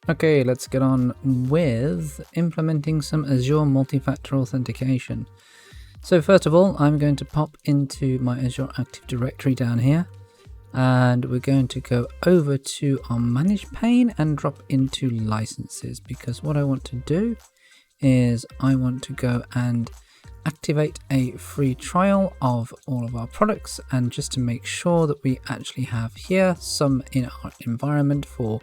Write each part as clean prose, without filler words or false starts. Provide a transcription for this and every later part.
Okay, let's get on with implementing some Azure Multi-Factor Authentication. So first of all, I'm going to pop into my Azure Active Directory down here, and we're going to go over to our Manage pane and drop into Licenses, because what I want to do is I want to go and activate a free trial of all of our products, and just to make sure that we actually have here some in our environment for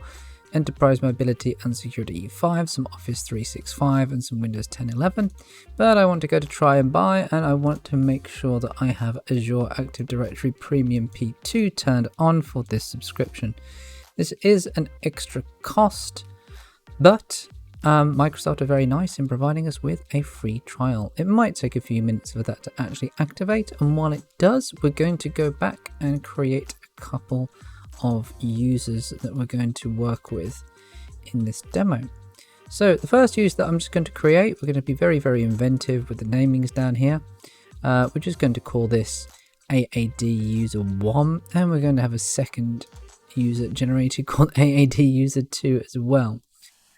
Enterprise Mobility and Security E5, some Office 365 and some Windows 10 11, but I want to go to try and buy, and I want to make sure that I have Azure Active Directory Premium P2 turned on for this subscription. This is an extra cost, but Microsoft are very nice in providing us with a free trial. It might take a few minutes for that to actually activate, and while it does, we're going to go back and create a couple of users that we're going to work with in this demo. So the first user that I'm just going to create, we're going to be very inventive with the namings down here. We're just going to call this AAD user 1, and we're going to have a second user generated called AAD user 2 as well.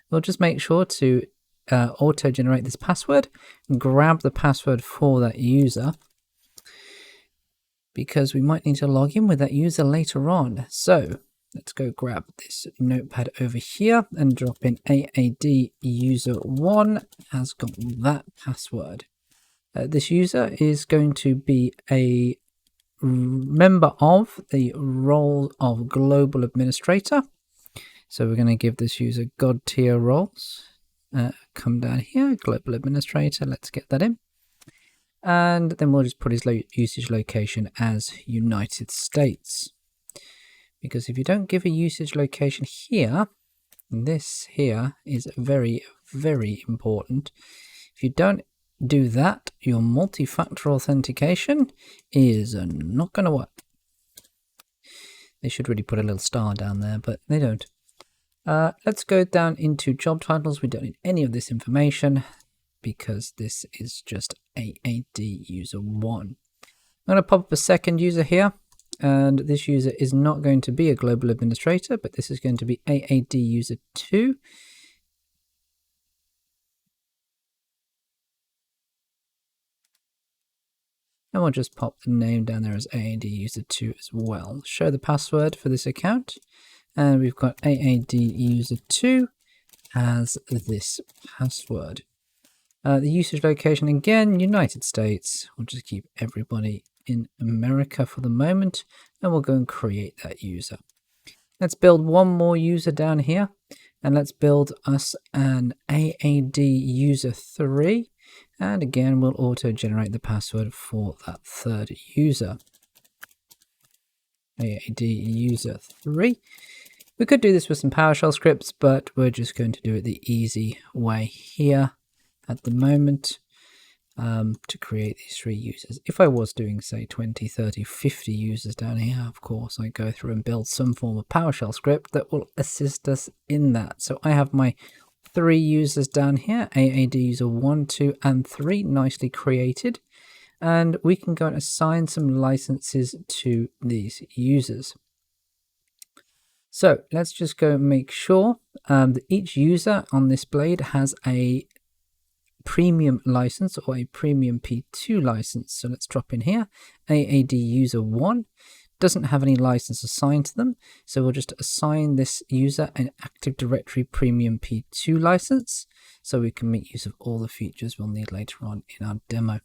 We'll just make sure to auto generate this password and grab the password for that user, because we might need to log in with that user later on. So let's go grab this notepad over here and drop in AAD user 1 has got that password. This user is going to be a member of the role of global administrator. So we're going to give this user God tier roles. Come down here, global administrator, let's get that in. And then we'll just put his usage location as United States. Because if you don't give a usage location here, this here is very important. If you don't do that, your multi-factor authentication is not going to work. They should really put a little star down there, but they don't. Let's go down into job titles. We don't need any of this information, because this is just AAD user 1. I'm going to pop up a second user here, and this user is not going to be a global administrator, but this is going to be AAD user 2. And we'll just pop the name down there as AAD user 2 as well. Show the password for this account, and we've got AAD user 2 as this password. The usage location, again, United States. We'll just keep everybody in America for the moment, and we'll go and create that user. Let's build one more user down here, and let's build us an AAD user 3. And again, we'll auto-generate the password for that third user. AAD user 3. We could do this with some PowerShell scripts, but we're just going to do it the easy way here at the moment, to create these 3 users. If I was doing, say, 20, 30, 50 users down here, of course, I go through and build some form of PowerShell script that will assist us in that. So I have my 3 users down here, AAD user 1, 2, and 3, nicely created. And we can go and assign some licenses to these users. So let's just go make sure that each user on this blade has a premium license or a premium P2 license. So let's drop in here. AAD user 1 doesn't have any license assigned to them, so we'll just assign this user an Active Directory Premium P2 license, so we can make use of all the features we'll need later on in our demo.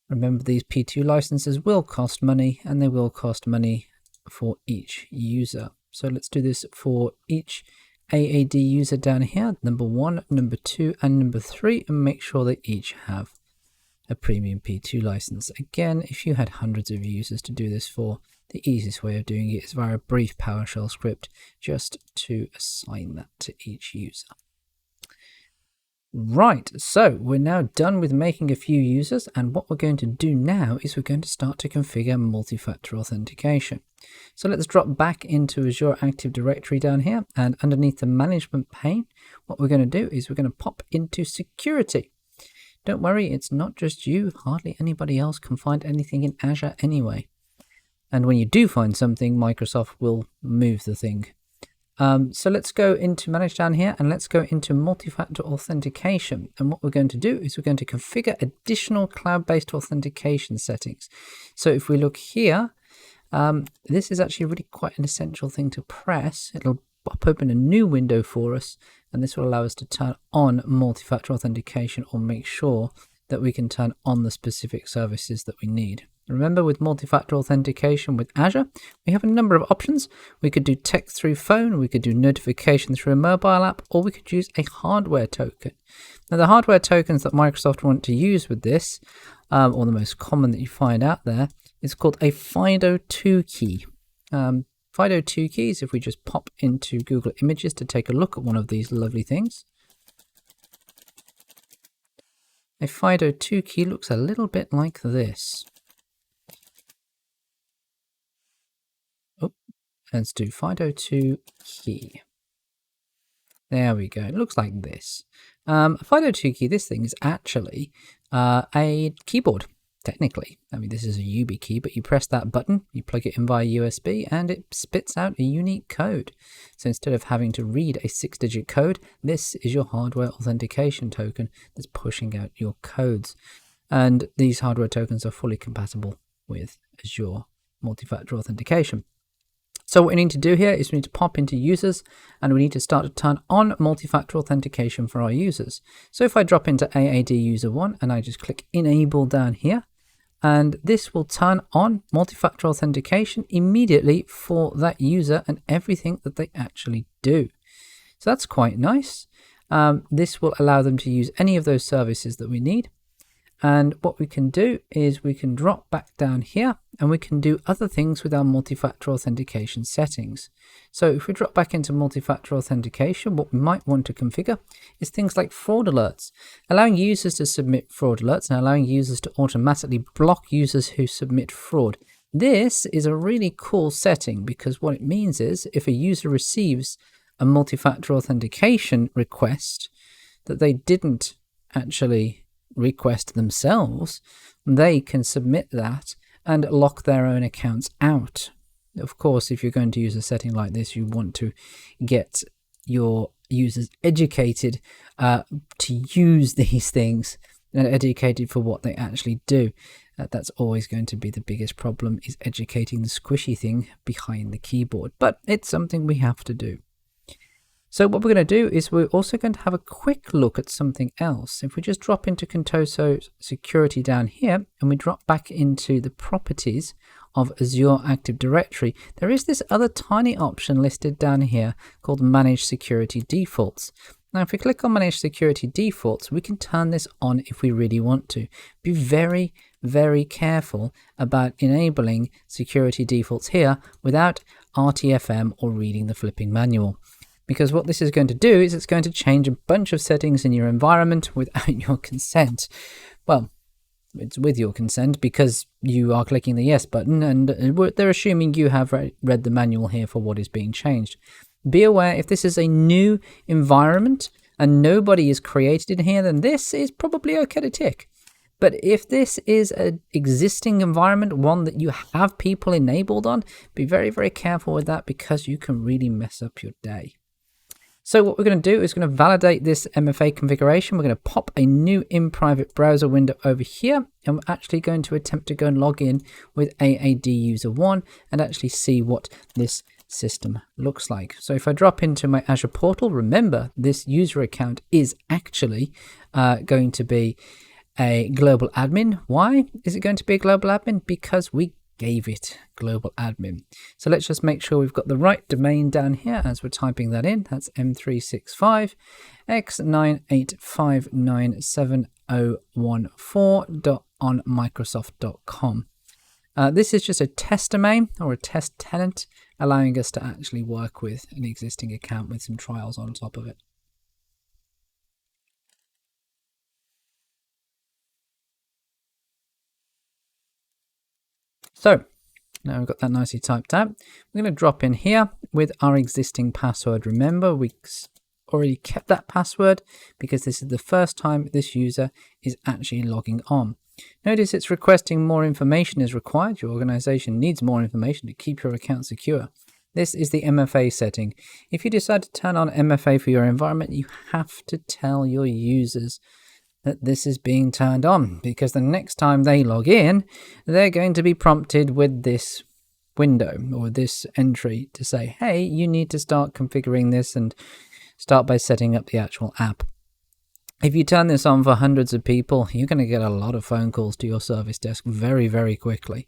Remember, these P2 licenses will cost money, and they will cost money for each user. So let's do this for each AAD user down here, number 1, number 2, and number 3, and make sure they each have a premium P2 license. Again, if you had hundreds of users to do this for, the easiest way of doing it is via a brief PowerShell script, just to assign that to each user. Right, so we're now done with making a few users, and what we're going to do now is we're going to start to configure multi-factor authentication. So let's drop back into Azure Active Directory down here, and underneath the management pane, what we're going to do is we're going to pop into security. Don't worry, it's not just you, hardly anybody else can find anything in Azure anyway. And when you do find something, Microsoft will move the thing So let's go into manage down here and let's go into multi-factor authentication. And what we're going to do is we're going to configure additional cloud-based authentication settings. So if we look here, this is actually really quite an essential thing to press. It'll pop open a new window for us, and this will allow us to turn on multi-factor authentication or make sure that we can turn on the specific services that we need. Remember, with multi-factor authentication with Azure, we have a number of options. We could do text through phone, we could do notification through a mobile app, or we could use a hardware token. Now, the hardware tokens that Microsoft want to use with this, or the most common that you find out there, is called a FIDO2 key. FIDO2 keys, if we just pop into Google Images to take a look at one of these lovely things. A FIDO2 key looks a little bit like this. Oh, let's do FIDO2 key. There we go. It looks like this. A FIDO2 key, this thing is actually a keyboard, technically. I mean, this is a UB key, but you press that button, you plug it in via USB, and it spits out a unique code. So instead of having to read a 6-digit code, this is your hardware authentication token that's pushing out your codes. And these hardware tokens are fully compatible with Azure multi-factor authentication. So what we need to do here is we need to pop into users and we need to start to turn on multi-factor authentication for our users. So if I drop into AAD user 1 and I just click enable down here, and this will turn on multi-factor authentication immediately for that user and everything that they actually do. So that's quite nice. This will allow them to use any of those services that we need. And what we can do is we can drop back down here and we can do other things with our multi-factor authentication settings. So if we drop back into multi-factor authentication, what we might want to configure is things like fraud alerts, allowing users to submit fraud alerts and allowing users to automatically block users who submit fraud. This is a really cool setting because what it means is if a user receives a multi-factor authentication request that they didn't actually request themselves, they can submit that and lock their own accounts out. Of course, if you're going to use a setting like this, you want to get your users educated to use these things and educated for what they actually do. That's always going to be the biggest problem, is educating the squishy thing behind the keyboard, but it's something we have to do. So what we're going to do is we're also going to have a quick look at something else. If we just drop into Conceptual security down here and we drop back into the properties of Azure Active Directory, there is this other tiny option listed down here called Manage Security Defaults. Now, if we click on Manage Security Defaults, we can turn this on if we really want to. Be very, very careful about enabling security defaults here without RTFM or reading the flipping manual. Because what this is going to do is it's going to change a bunch of settings in your environment without your consent. Well, it's with your consent because you are clicking the yes button and they're assuming you have read the manual here for what is being changed. Be aware, if this is a new environment and nobody is created in here, then this is probably okay to tick. But if this is an existing environment, one that you have people enabled on, be very, very careful with that because you can really mess up your day. So what we're going to do is going to validate this MFA configuration. We're going to pop a new in private browser window over here, and we're actually going to attempt to go and log in with AAD user 1 and actually see what this system looks like. So if I drop into my Azure portal, remember this user account is actually going to be a global admin. Why is it going to be a global admin? Because we gave it global admin. So let's just make sure we've got the right domain down here as we're typing that in. That's m365x9859014.onmicrosoft.com. This is just a test domain or a test tenant, allowing us to actually work with an existing account with some trials on top of it. So now we've got that nicely typed out. We're going to drop in here with our existing password. Remember, we already kept that password because this is the first time this user is actually logging on. Notice it's requesting more information is required. Your organization needs more information to keep your account secure. This is the MFA setting. If you decide to turn on MFA for your environment, you have to tell your users that this is being turned on, because the next time they log in, they're going to be prompted with this window or this entry to say, hey, you need to start configuring this and start by setting up the actual app. If you turn this on for hundreds of people, you're going to get a lot of phone calls to your service desk very, very quickly.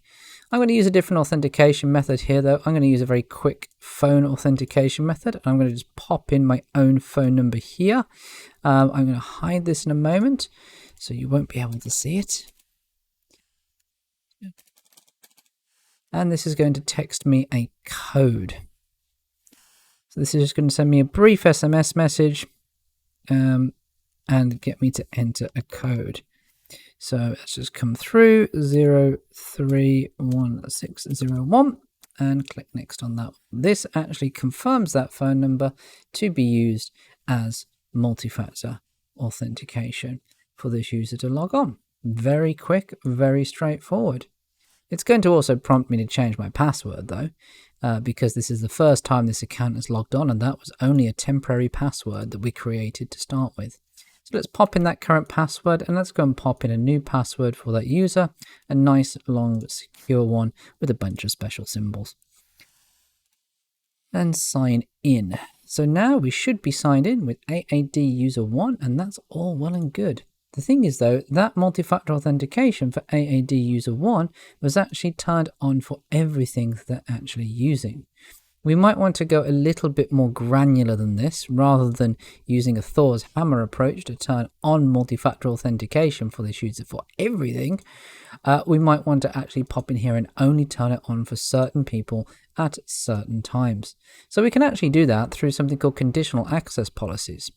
I'm going to use a different authentication method here, though. I'm going to use a very quick phone authentication method. I'm going to just pop in my own phone number here. I'm going to hide this in a moment, so you won't be able to see it. And this is going to text me a code. So this is just going to send me a brief SMS message and get me to enter a code. So let's just come through 031601 and click next on that. This actually confirms that phone number to be used as multi-factor authentication for this user to log on. Very quick, very straightforward. It's going to also prompt me to change my password though, because this is the first time this account is logged on, and that was only a temporary password that we created to start with. So let's pop in that current password, and let's go and pop in a new password for that user, a nice long secure one with a bunch of special symbols. And sign in. So now we should be signed in with AAD user 1, and that's all well and good. The thing is though, that multi-factor authentication for AAD user 1 was actually turned on for everything they're actually using. We might want to go a little bit more granular than this. Rather than using a Thor's hammer approach to turn on multi-factor authentication for this user for everything, we might want to actually pop in here and only turn it on for certain people at certain times. So we can actually do that through something called conditional access policies.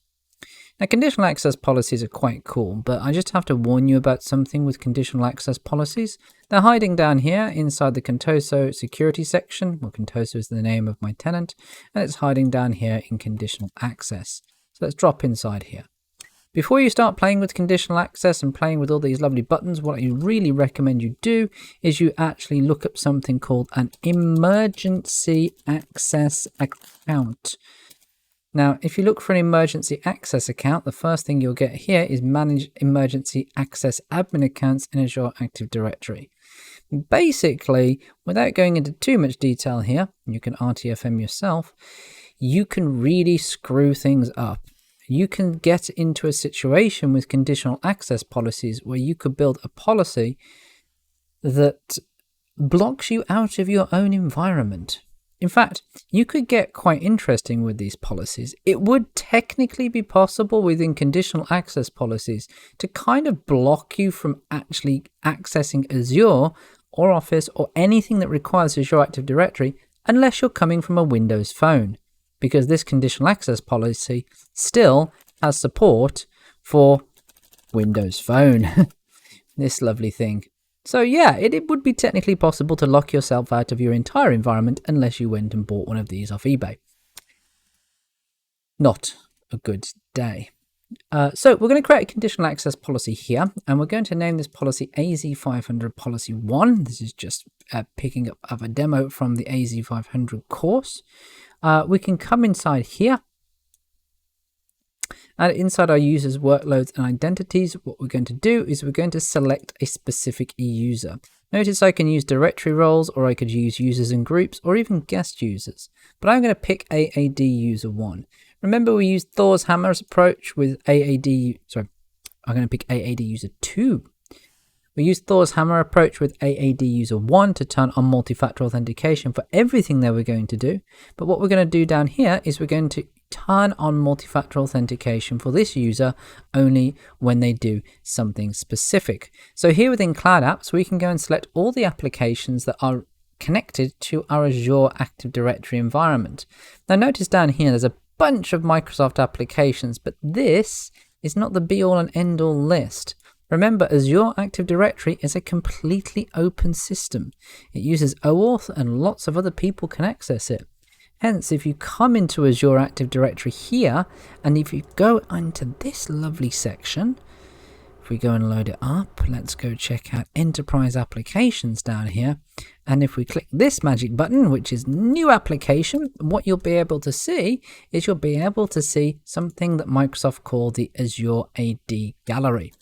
Now, conditional access policies are quite cool, but I just have to warn you about something with conditional access policies. They're hiding down here inside the Contoso security section. Well, Contoso is the name of my tenant, and it's hiding down here in conditional access. So let's drop inside here. Before you start playing with conditional access and playing with all these lovely buttons, what I really recommend you do is you actually look up something called an emergency access account. Now, if you look for an emergency access account, the first thing you'll get here is manage emergency access admin accounts in Azure Active Directory. Basically, without going into too much detail here, you can RTFM yourself, you can really screw things up. You can get into a situation with conditional access policies where you could build a policy that blocks you out of your own environment. In fact, you could get quite interesting with these policies. It would technically be possible within conditional access policies to kind of block you from actually accessing Azure or Office or anything that requires Azure Active Directory unless you're coming from a Windows phone, because this conditional access policy still has support for Windows Phone. This lovely thing. So yeah, it would be technically possible to lock yourself out of your entire environment unless you went and bought one of these off eBay. Not a good day. So we're going to create a conditional access policy here, and we're going to name this policy AZ500 policy 1. This is just picking up of a demo from the AZ500 course. We can come inside here. And inside our users, workloads and identities, what we're going to do is we're going to select a specific user. Notice I can use directory roles, or I could use users and groups, or even guest users. But I'm going to pick AAD user 1. Remember, we used Thor's hammer's approach with I'm going to pick AAD user 2. We used Thor's hammer approach with AAD user 1 to turn on multi-factor authentication for everything that we're going to do. But what we're going to do down here is we're going to turn on multi-factor authentication for this user only when they do something specific. So here within Cloud Apps, we can go and select all the applications that are connected to our Azure Active Directory environment. Now notice down here, there's a bunch of Microsoft applications, but this is not the be-all and end-all list. Remember, Azure Active Directory is a completely open system. It uses OAuth and lots of other people can access it. Hence, if you come into Azure Active Directory here, and if you go into this lovely section, If we go and load it up, let's go check out Enterprise Applications down here. And if we click this magic button, which is New Application, what you'll be able to see is you'll be able to see something that Microsoft call the Azure AD Gallery.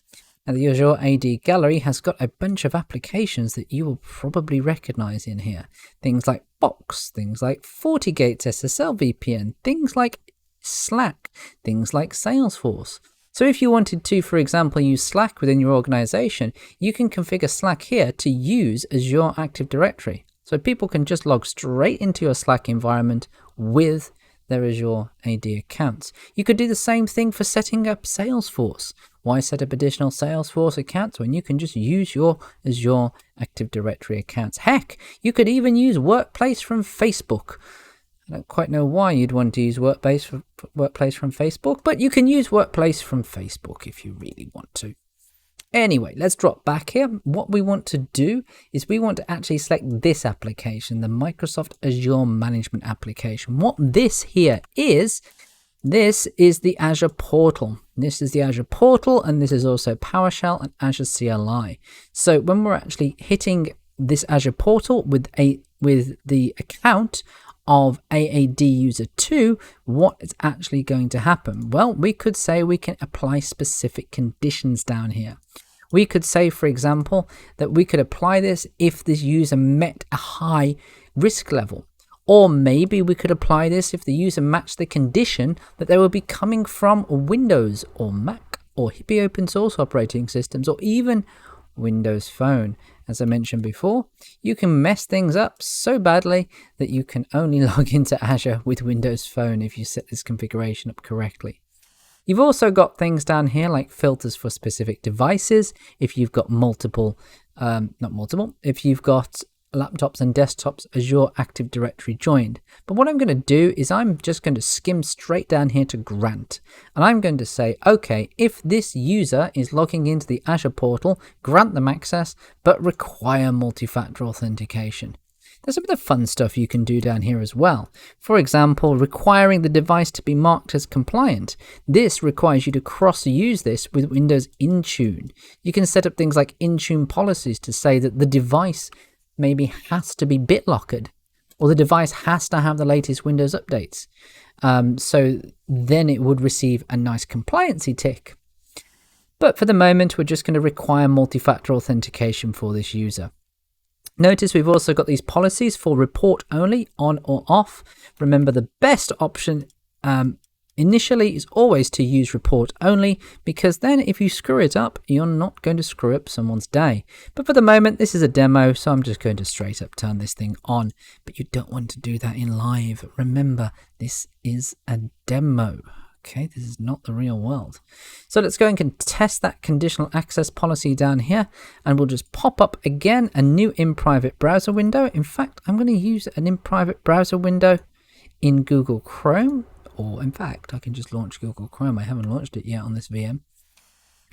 And the Azure AD Gallery has got a bunch of applications that you will probably recognize in here. Things like Box, things like FortiGate SSL VPN, things like Slack, things like Salesforce. So if you wanted to, for example, use Slack within your organization, you can configure Slack here to use Azure Active Directory. So people can just log straight into your Slack environment with their Azure AD accounts. You could do the same thing for setting up Salesforce. Why set up additional Salesforce accounts when you can just use your Azure Active Directory accounts? Heck, you could even use Workplace from Facebook. I don't quite know why you'd want to use Workplace from Facebook, but you can use Workplace from Facebook if you really want to. Anyway, let's drop back here. What we want to do is we want to actually select this application, the Microsoft Azure Management Application. What this here is, this is the Azure Portal. This is the Azure Portal, and this is also PowerShell and Azure CLI. So when we're actually hitting this Azure Portal with the account of AAD user 2, what is actually going to happen? Well, we could say we can apply specific conditions down here. We could say, for example, that we could apply this if this user met a high risk level. Or maybe we could apply this if the user matched the condition that they will be coming from Windows or Mac or Hippie open source operating systems or even Windows Phone. As I mentioned before, you can mess things up so badly that you can only log into Azure with Windows Phone if you set this configuration up correctly. You've also got things down here like filters for specific devices. If you've got if you've got laptops and desktops Azure Active Directory joined. But what I'm going to do is I'm just going to skim straight down here to grant. And I'm going to say, okay, if this user is logging into the Azure portal, grant them access, but require multi-factor authentication. There's a bit of fun stuff you can do down here as well. For example, requiring the device to be marked as compliant. This requires you to cross-use this with Windows Intune. You can set up things like Intune policies to say that the device maybe has to be BitLocked, or the device has to have the latest Windows updates. So then it would receive a nice compliancy tick. But for the moment, we're just going to require multi-factor authentication for this user. Notice we've also got these policies for report only, on or off. Remember, the best option initially is always to use report only, because then if you screw it up, you're not going to screw up someone's day. But for the moment, this is a demo, so I'm just going to straight up turn this thing on. But you don't want to do that in live. Remember, this is a demo. Okay, this is not the real world. So let's go and test that conditional access policy down here, and we'll just pop up again a new in-private browser window. In fact, I'm going to use an in-private browser window in Google Chrome, or in fact, I can just launch Google Chrome. I haven't launched it yet on this VM.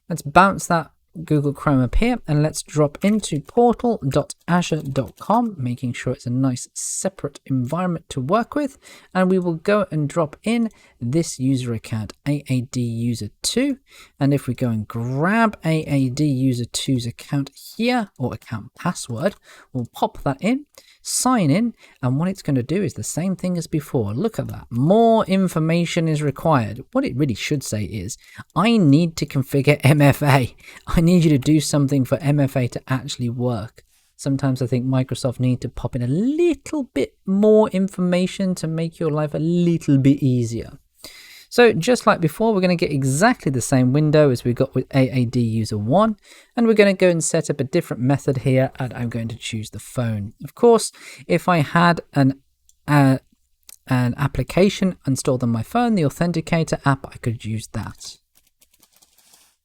Let's bounce that Google Chrome up here, and let's drop into portal.azure.com, making sure it's a nice separate environment to work with, and we will go and drop in this user account, AAD user 2, and if we go and grab AAD user 2's account here, or account password, we'll pop that in, sign in, and what it's going to do is the same thing as before. Look at that. More information is required. What it really should say is, I need to configure MFA. I need you to do something for MFA to actually work. Sometimes I think Microsoft need to pop in a little bit more information to make your life a little bit easier. So just like before, we're going to get exactly the same window as we got with AAD user 1, and we're going to go and set up a different method here, and I'm going to choose the phone. Of course, if I had an application installed on my phone, the Authenticator app, I could use that.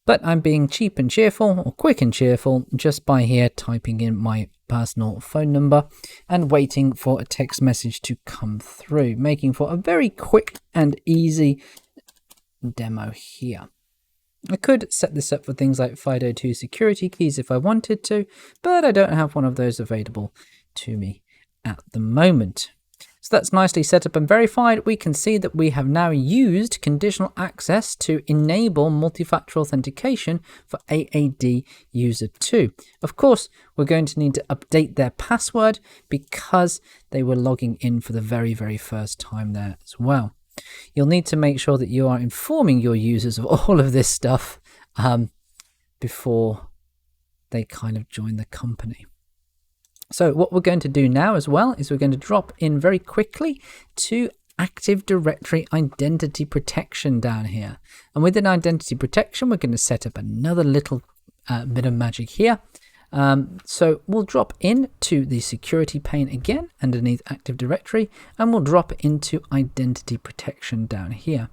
But I'm being cheap and cheerful, or quick and cheerful, just by here typing in my personal phone number and waiting for a text message to come through, making for a very quick and easy demo here. I could set this up for things like FIDO2 security keys if I wanted to, but I don't have one of those available to me at the moment. So that's nicely set up and verified. We can see that we have now used conditional access to enable multi-factor authentication for AAD user 2. Of course, we're going to need to update their password because they were logging in for the very, very first time there as well. You'll need to make sure that you are informing your users of all of this stuff before they kind of join the company. So what we're going to do now as well is we're going to drop in very quickly to Active Directory Identity Protection down here. And within Identity Protection, we're going to set up another little bit of magic here. So we'll drop into the security pane again underneath Active Directory, and we'll drop into Identity Protection down here.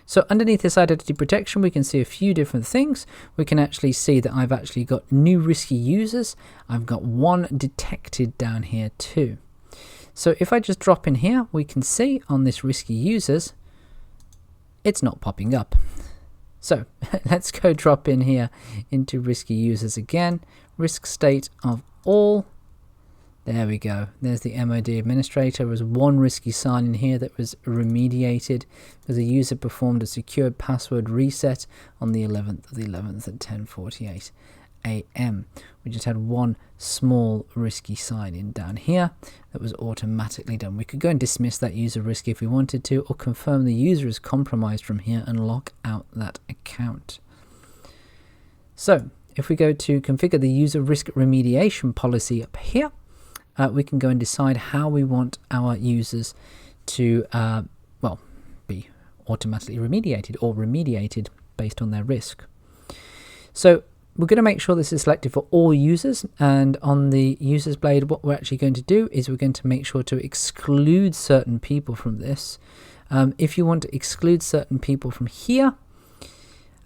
So underneath this identity protection, we can see a few different things. We can actually see that I've actually got new risky users. I've got one detected down here too. So if I just drop in here, we can see on this risky users, it's not popping up. So let's go drop in here into risky users again. Risk state of all. There we go. There's the MOD administrator. There was one risky sign in here that was remediated because a user performed a secured password reset on the 11th of the 11th at 10:48 a.m. We just had one small risky sign in down here that was automatically done. We could go and dismiss that user risk if we wanted to, or confirm the user is compromised from here and lock out that account. So if we go to configure the user risk remediation policy up here, we can go and decide how we want our users to, be automatically remediated or remediated based on their risk. So we're going to make sure this is selected for all users, and on the users blade, what we're actually going to do is we're going to make sure to exclude certain people from this. If you want to exclude certain people from here,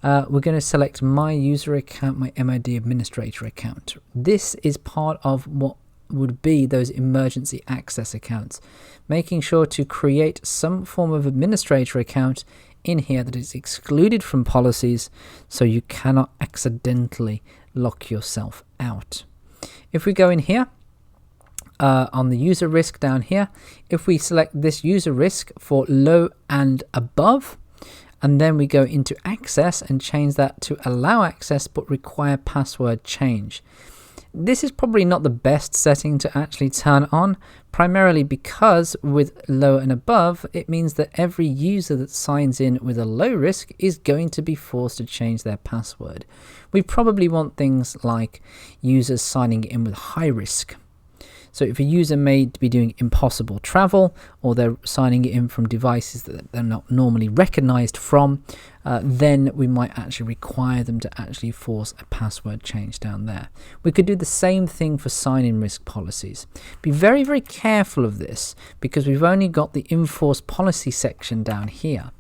we're going to select my user account, my MOD administrator account. This is part of what would be those emergency access accounts, making sure to create some form of administrator account in here that is excluded from policies so you cannot accidentally lock yourself out. If we go in here on the user risk down here, if we select this user risk for low and above, and then we go into access and change that to allow access but require password change. This is probably not the best setting to actually turn on, primarily because with low and above, it means that every user that signs in with a low risk is going to be forced to change their password. We probably want things like users signing in with high risk. So if a user may be doing impossible travel, or they're signing in from devices that they're not normally recognized from, then we might actually require them to actually force a password change down there. We could do the same thing for sign-in risk policies. Be very, very careful of this because we've only got the enforce policy section down here.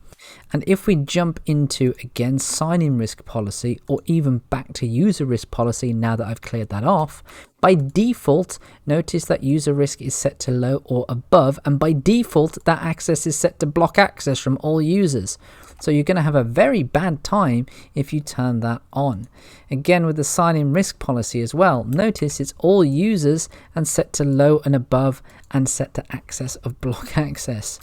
And if we jump into, again, sign-in risk policy, or even back to user risk policy now that I've cleared that off, by default, notice that user risk is set to low or above, and by default, that access is set to block access from all users. So you're going to have a very bad time if you turn that on. Again, with the sign-in risk policy as well, notice it's all users and set to low and above and set to access of block access.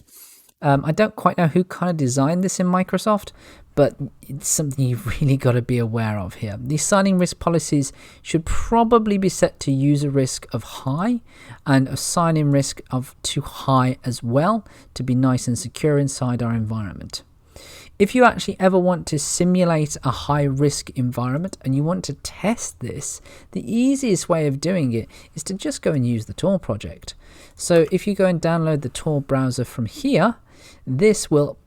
I don't quite know who kind of designed this in Microsoft, but it's something you've really got to be aware of here. These signing risk policies should probably be set to user risk of high and a sign-in risk of too high as well to be nice and secure inside our environment. If you actually ever want to simulate a high-risk environment and you want to test this, the easiest way of doing it is to just go and use the Tor project. So if you go and download the Tor browser from here, this will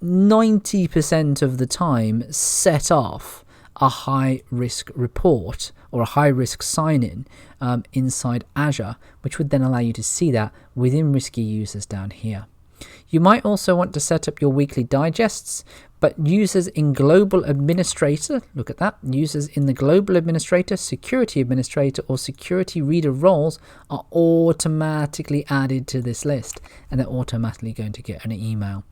90% of the time set off a high-risk report or a high-risk sign-in inside Azure, which would then allow you to see that within risky users down here. You might also want to set up your weekly digests, but users in Global Administrator, look at that, users in the Global Administrator, Security Administrator, or Security Reader roles are automatically added to this list, and they're automatically going to get an email.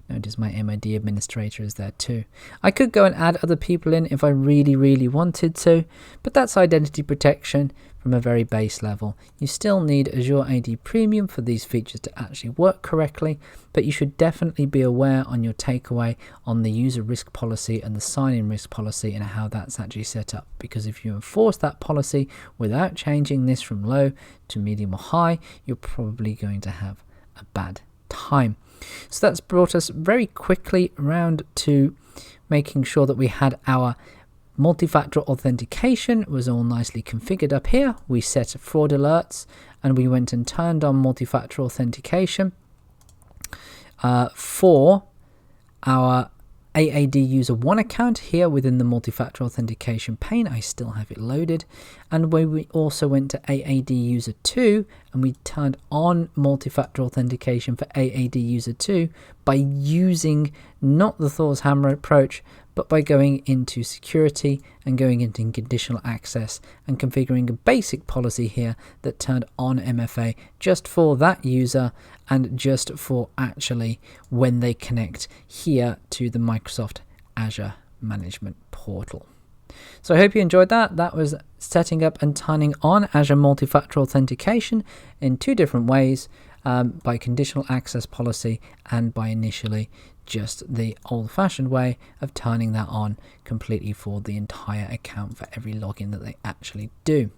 Notice my MOD administrator is there too. I could go and add other people in if I really wanted to, but that's identity protection from a very base level. You still need Azure AD Premium for these features to actually work correctly, but you should definitely be aware on your takeaway on the user risk policy and the sign-in risk policy and how that's actually set up, because if you enforce that policy without changing this from low to medium or high, you're probably going to have a bad time. So that's brought us very quickly around to making sure that we had our multi-factor authentication was all nicely configured up here. We set fraud alerts and we went and turned on multi-factor authentication for our AAD user 1 account here within the multi-factor authentication pane. I still have it loaded. And when we also went to AAD user 2 and we turned on multi-factor authentication for AAD user 2 by using not the Thor's hammer approach, but by going into security and going into conditional access and configuring a basic policy here that turned on MFA just for that user and just for actually when they connect here to the Microsoft Azure Management Portal. So I hope you enjoyed that. That was setting up and turning on Azure Multi-Factor Authentication in 2 different ways, by conditional access policy and by initially just the old-fashioned way of turning that on completely for the entire account for every login that they actually do.